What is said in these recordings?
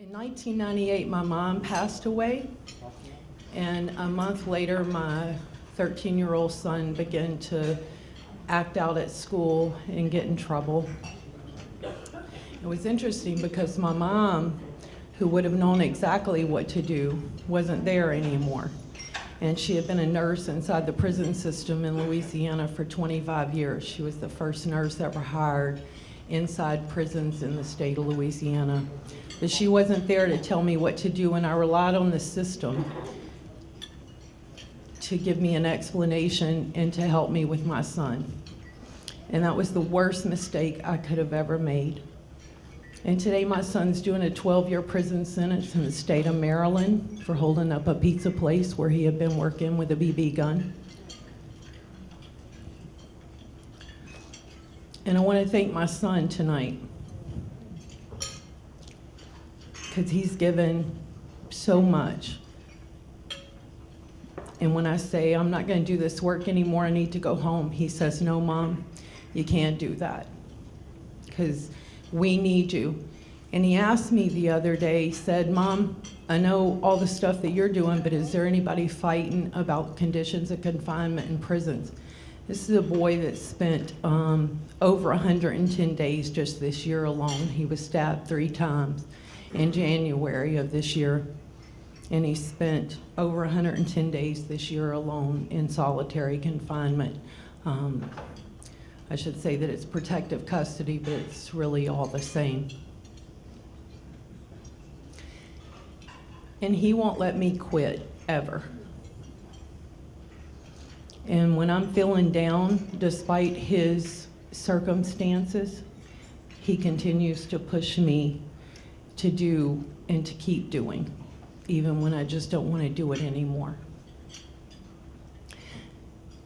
In 1998, my mom passed away, and a month later, my 13-year-old son began to act out at school and get in trouble. It was interesting because my mom, who would have known exactly what to do, wasn't there anymore. And she had been a nurse inside the prison system in Louisiana for 25 years. She was the first nurse ever hired inside prisons in the state of Louisiana. But she wasn't there to tell me what to do, and I relied on the system to give me an explanation and to help me with my son. And that was the worst mistake I could have ever made. And today my son's doing a 12-year prison sentence in the state of Maryland for holding up a pizza place where he had been working with a BB gun. And I want to thank my son tonight, because he's given so much. And when I say, I'm not going to do this work anymore, I need to go home, he says, no, Mom, you can't do that, because we need you. And he asked me the other day, he said, Mom, I know all the stuff that you're doing, but is there anybody fighting about conditions of confinement in prisons? This is a boy that spent over 110 days just this year alone. He was stabbed 3 times in January of this year, and he spent over 110 days this year alone in solitary confinement. I should say that it's protective custody, but it's really all the same. And he won't let me quit, ever. And when I'm feeling down, despite his circumstances, he continues to push me to do and to keep doing, even when I just don't want to do it anymore.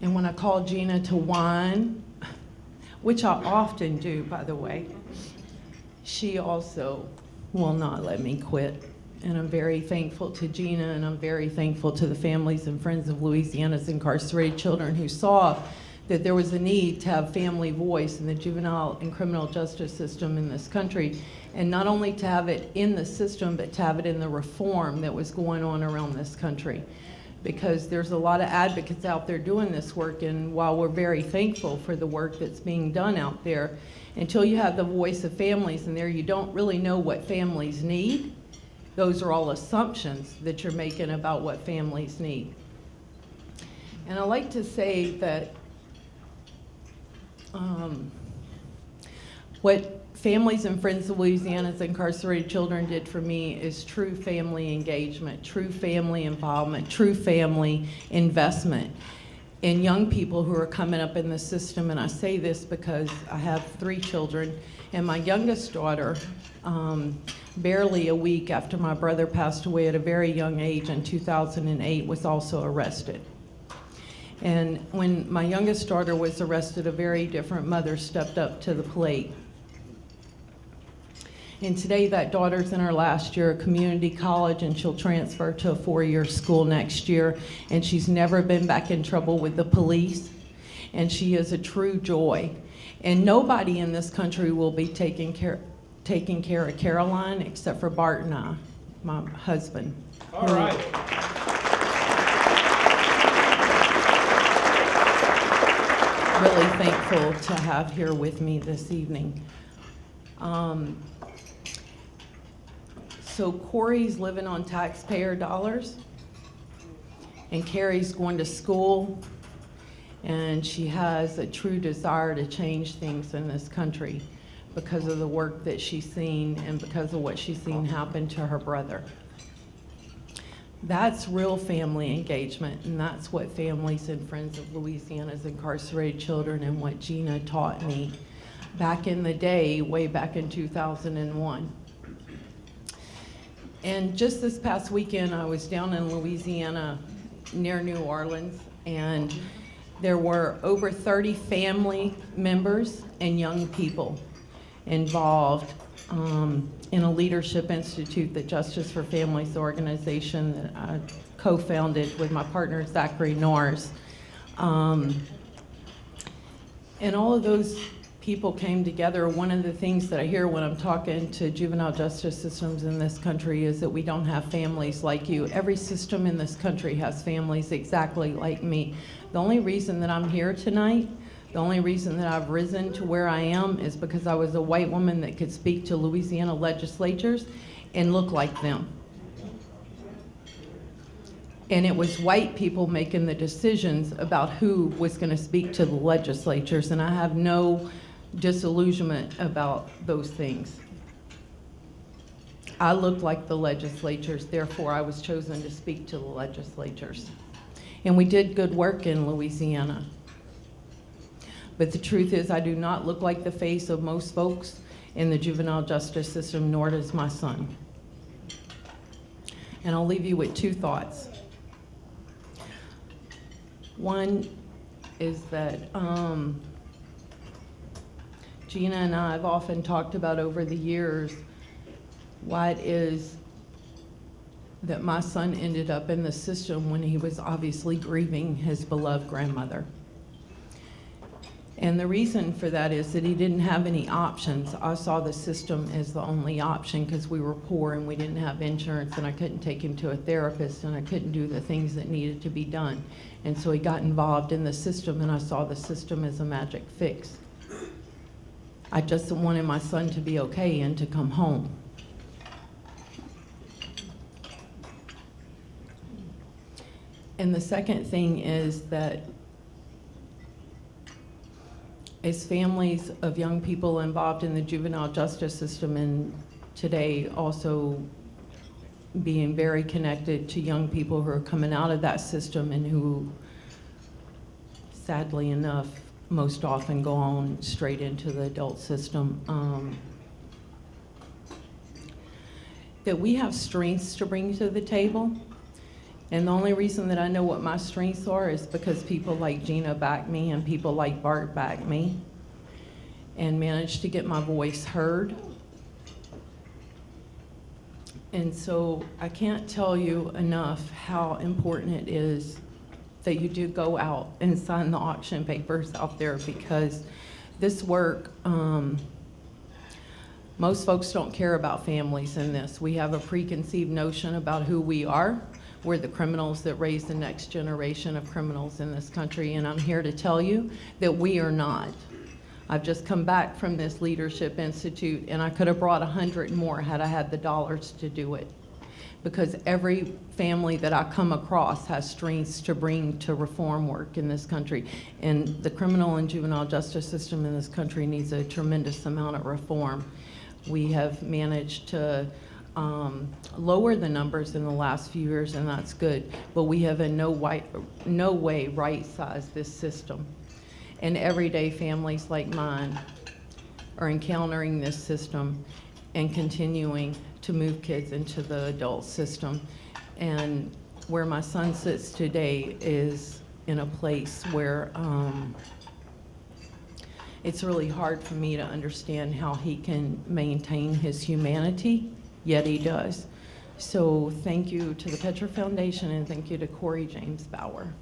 And when I call Gina to whine, which I often do, by the way, she also will not let me quit. And I'm very thankful to Gina, and I'm very thankful to the families and friends of Louisiana's incarcerated children who saw that there was a need to have family voice in the juvenile and criminal justice system in this country, and not only to have it in the system, but to have it in the reform that was going on around this country. Because there's a lot of advocates out there doing this work, and while we're very thankful for the work that's being done out there, until you have the voice of families in there, you don't really know what families need. Those are all assumptions that you're making about what families need. And I like to say that what Families and Friends of Louisiana's Incarcerated Children did for me is true family engagement, true family involvement, true family investment in young people who are coming up in the system. And I say this because I have 3 children, and my youngest daughter, barely a week after my brother passed away at a very young age in 2008, was also arrested. And when my youngest daughter was arrested, a very different mother stepped up to the plate. And today that daughter's in her last year of community college, and she'll transfer to a 4-year school next year, and she's never been back in trouble with the police, and she is a true joy. And nobody in this country will be taking care of Caroline except for Bart and I, my husband. All right. Really thankful to have here with me this evening. So Corey's living on taxpayer dollars, and Carrie's going to school, and she has a true desire to change things in this country because of the work that she's seen and because of what she's seen happen to her brother. That's real family engagement, and that's what Families and Friends of Louisiana's Incarcerated Children and what Gina taught me back in the day, way back in 2001. And just this past weekend, I was down in Louisiana near New Orleans, and there were over 30 family members and young people involved in a leadership institute that Justice for Families organization that I co-founded with my partner Zachary Norris. And all of those people came together. One of the things that I hear when I'm talking to juvenile justice systems in this country is that we don't have families like you. Every system in this country has families exactly like me. The only reason that I'm here tonight, the only reason that I've risen to where I am is because I was a white woman that could speak to Louisiana legislatures and look like them. And it was white people making the decisions about who was going to speak to the legislatures, and I have no disillusionment about those things. I look like the legislatures, therefore I was chosen to speak to the legislatures. And we did good work in Louisiana. But the truth is, I do not look like the face of most folks in the juvenile justice system, nor does my son. And I'll leave you with two thoughts. One is that Gina and I have often talked about over the years why it is that my son ended up in the system when he was obviously grieving his beloved grandmother. And the reason for that is that he didn't have any options. I saw the system as the only option because we were poor and we didn't have insurance, and I couldn't take him to a therapist, and I couldn't do the things that needed to be done. And so he got involved in the system, and I saw the system as a magic fix. I just wanted my son to be okay and to come home. And the second thing is that as families of young people involved in the juvenile justice system, and today also being very connected to young people who are coming out of that system and who, sadly enough, most often go on straight into the adult system, that we have strengths to bring to the table. And the only reason that I know what my strengths are is because people like Gina back me and people like Bart back me and managed to get my voice heard. And so I can't tell you enough how important it is that you do go out and sign the auction papers out there, because this work, most folks don't care about families in this. We have a preconceived notion about who we are. We're the criminals that raise the next generation of criminals in this country, and I'm here to tell you that we are not. I've just come back from this Leadership Institute, and I could have brought 100 more had I had the dollars to do it. Because every family that I come across has strengths to bring to reform work in this country. And the criminal and juvenile justice system in this country needs a tremendous amount of reform. We have managed to lower the numbers in the last few years, and that's good. But we have in no way right-sized this system. And everyday families like mine are encountering this system and continuing to move kids into the adult system. And where my son sits today is in a place where it's really hard for me to understand how he can maintain his humanity, yet he does. So thank you to the Petra Foundation, and thank you to Corey James Bauer.